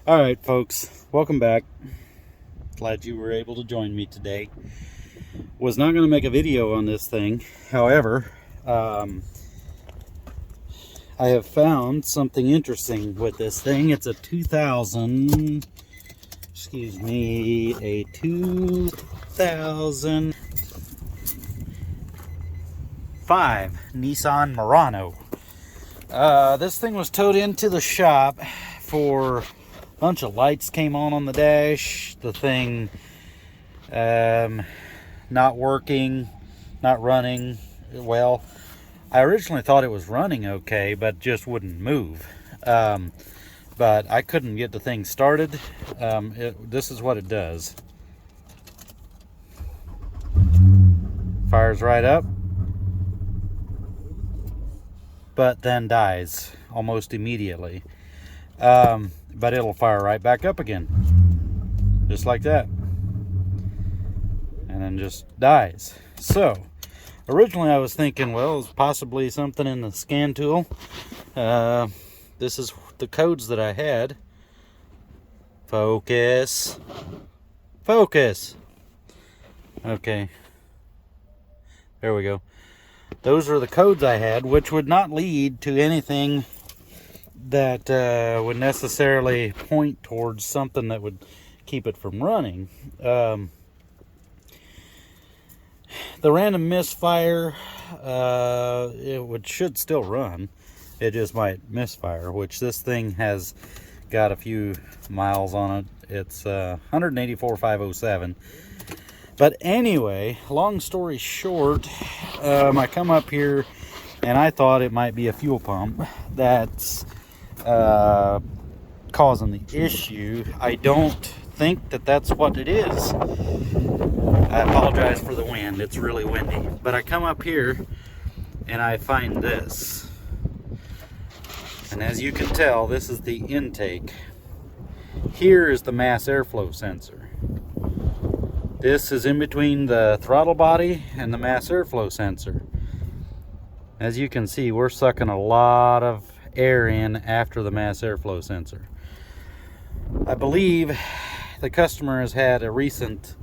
All right, folks, welcome back. Glad you were able to join me today. Was not going to make a video on this thing. However, I have found something interesting with this thing. It's a 2005 Nissan Murano. This thing was towed into the shop for a bunch of lights came on the dash. The thing not working, not running well. I originally thought it was running okay, but just wouldn't move. But I couldn't get the thing started. This is what it does. Fires right up, but then dies almost immediately. But it'll fire right back up again, just like that, and then just dies. So originally I was thinking, well, it's possibly something in the scan tool. This is the codes that I had. Focus. Okay, there we go. Those are the codes I had, which would not lead to anything that would necessarily point towards something that would keep it from running. The random misfire, should still run. It just might misfire, which this thing has got a few miles on it. It's 184,507. But anyway, long story short, I come up here and I thought it might be a fuel pump that's causing the issue. I don't think that that's what it is. I apologize for the wind. It's really windy. But I come up here and I find this. And as you can tell, this is the intake. Here is the mass airflow sensor. This is in between the throttle body and the mass airflow sensor. As you can see, we're sucking a lot of air in after the mass airflow sensor. I believe the customer has had a recent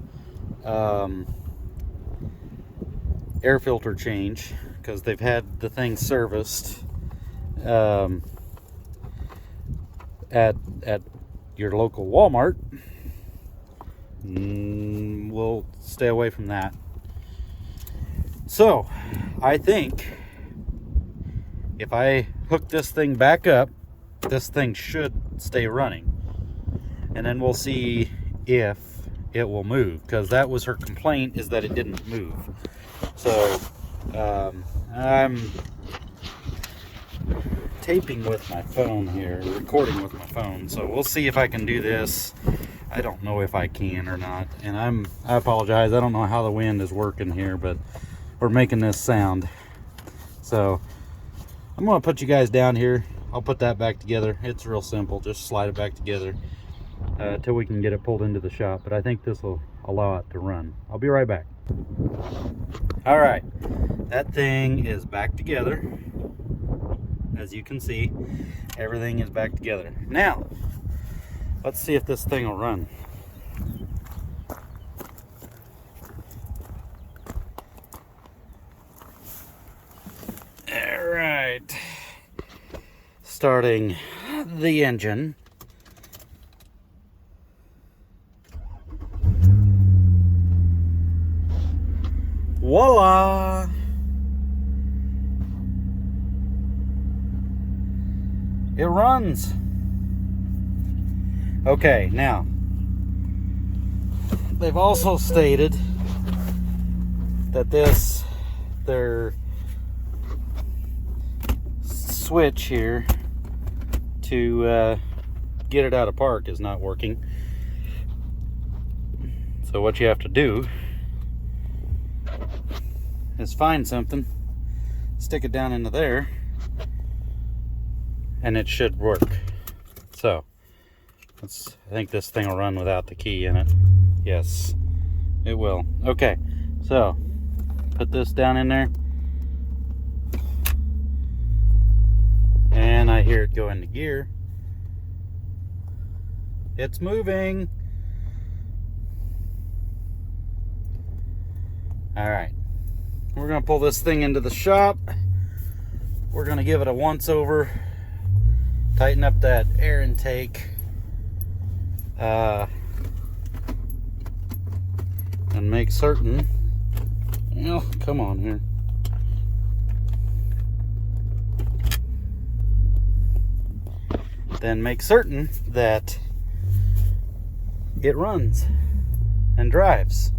air filter change, because they've had the thing serviced at your local Walmart. We'll stay away from that. So I think if I hook this thing back up, this thing should stay running, and then we'll see if it will move, because that was her complaint, is that it didn't move. So I'm taping with my phone here, recording with my phone, so we'll see if I can do this. I don't know if I can or not, and I apologize. I don't know how the wind is working here, but we're making this sound. So I'm gonna put you guys down here. I'll put that back together. It's real simple. Just slide it back together till we can get it pulled into the shop. But I think this will allow it to run. I'll be right back. All right, that thing is back together. As you can see, everything is back together. Now, let's see if this thing will run. All right, starting the engine. Voila! It runs. Okay, now they've also stated that their switch here to get it out of park is not working. So what you have to do is find something, stick it down into there, and it should work. So I think this thing will run without the key in it. Yes, it will. Okay, so put this down in there, and I hear it go into gear. It's moving. All right. We're going to pull this thing into the shop. We're going to give it a once over. Tighten up that air intake. And make certain. Well, come on here. Then make certain that it runs and drives.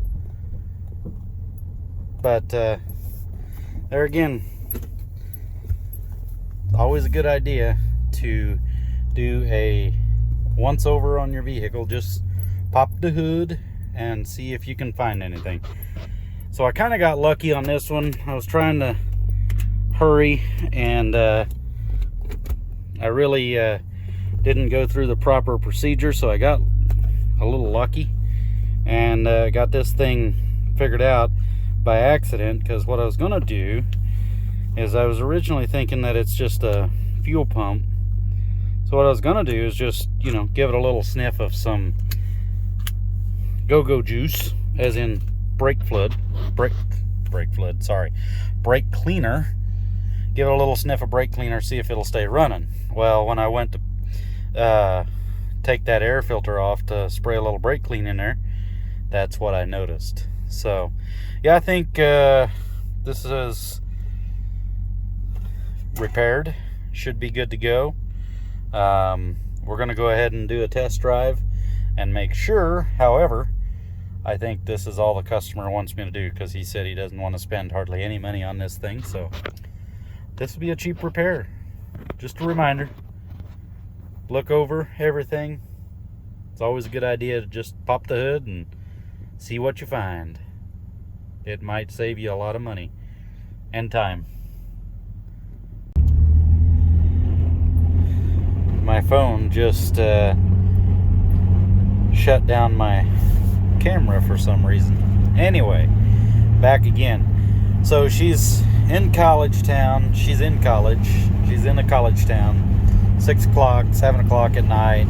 But there again, always a good idea to do a once over on your vehicle. Just pop the hood and see if you can find anything. So I kind of got lucky on this one. I was trying to hurry, and I really didn't go through the proper procedure, so I got a little lucky and got this thing figured out by accident. Because what I was gonna do is, I was originally thinking that it's just a fuel pump. So what I was gonna do is just, you know, give it a little sniff of some go-go juice, as in brake cleaner. Give it a little sniff of brake cleaner, see if it'll stay running. Well, when I went to take that air filter off to spray a little brake clean in there, that's what I noticed. So yeah, I think this is repaired, should be good to go. We're gonna go ahead and do a test drive and make sure. However, I think this is all the customer wants me to do, because he said he doesn't want to spend hardly any money on this thing. So this will be a cheap repair. Just a reminder, look over everything. It's always a good idea to just pop the hood and see what you find. It might save you a lot of money and time. My phone just shut down my camera for some reason. Anyway, back again. So she's in college town. She's in college. She's in a college town. 6 o'clock, 7 o'clock at night,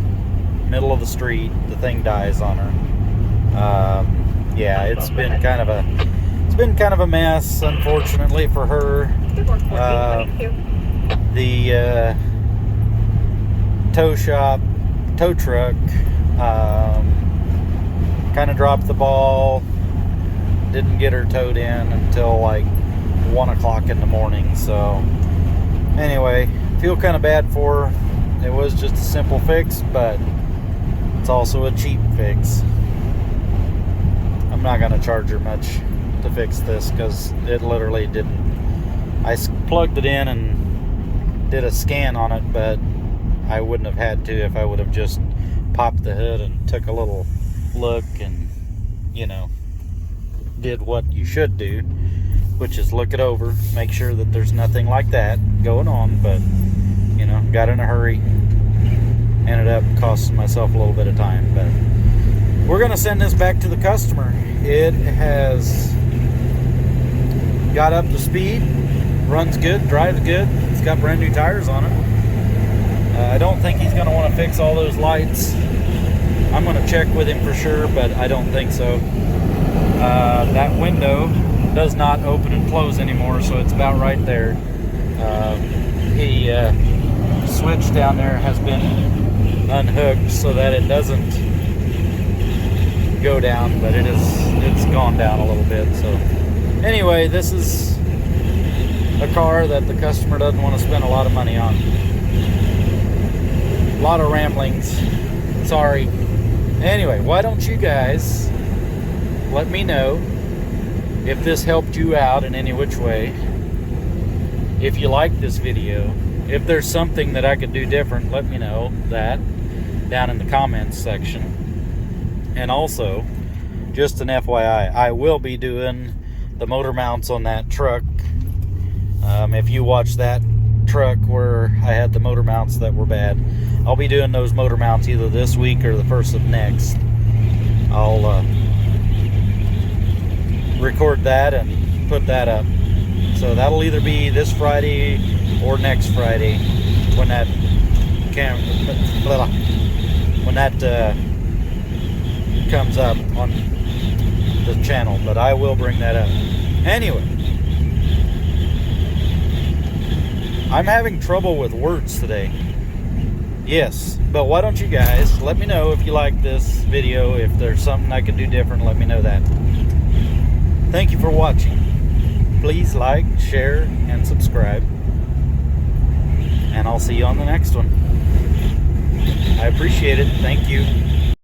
middle of the street, the thing dies on her. Yeah, it's been kind of a mess, unfortunately for her. The tow truck kind of dropped the ball. Didn't get her towed in until like 1 o'clock in the morning. So anyway, feel kind of bad for her. It was just a simple fix, but it's also a cheap fix. I'm not going to charge her much to fix this, because it literally didn't. I plugged it in and did a scan on it, but I wouldn't have had to if I would have just popped the hood and took a little look and, you know, did what you should do, which is look it over, make sure that there's nothing like that going on. But, you know, got in a hurry, ended up costing myself a little bit of time. But we're going to send this back to the customer. It has got up to speed, runs good, drives good. It's got brand new tires on it. I don't think he's going to want to fix all those lights. I'm going to check with him for sure, but I don't think so. That window does not open and close anymore, so it's about right there. The switch down there has been unhooked so that it doesn't go down, but it's gone down a little bit. So anyway, this is a car that the customer doesn't want to spend a lot of money on. A lot of ramblings, sorry. Anyway, why don't you guys let me know if this helped you out in any which way. If you like this video, if there's something that I could do different, let me know that down in the comments section. And also, just an FYI, I will be doing the motor mounts on that truck. If you watch that truck where I had the motor mounts that were bad, I'll be doing those motor mounts either this week or the first of next. I'll record that and put that up. So that'll either be this Friday or next Friday when that when that comes up on the channel, but I will bring that up. Anyway, I'm having trouble with words today. Yes, but why don't you guys let me know if you like this video. If there's something I can do different, let me know that. Thank you for watching. Please like, share, and subscribe. And I'll see you on the next one. I appreciate it. Thank you.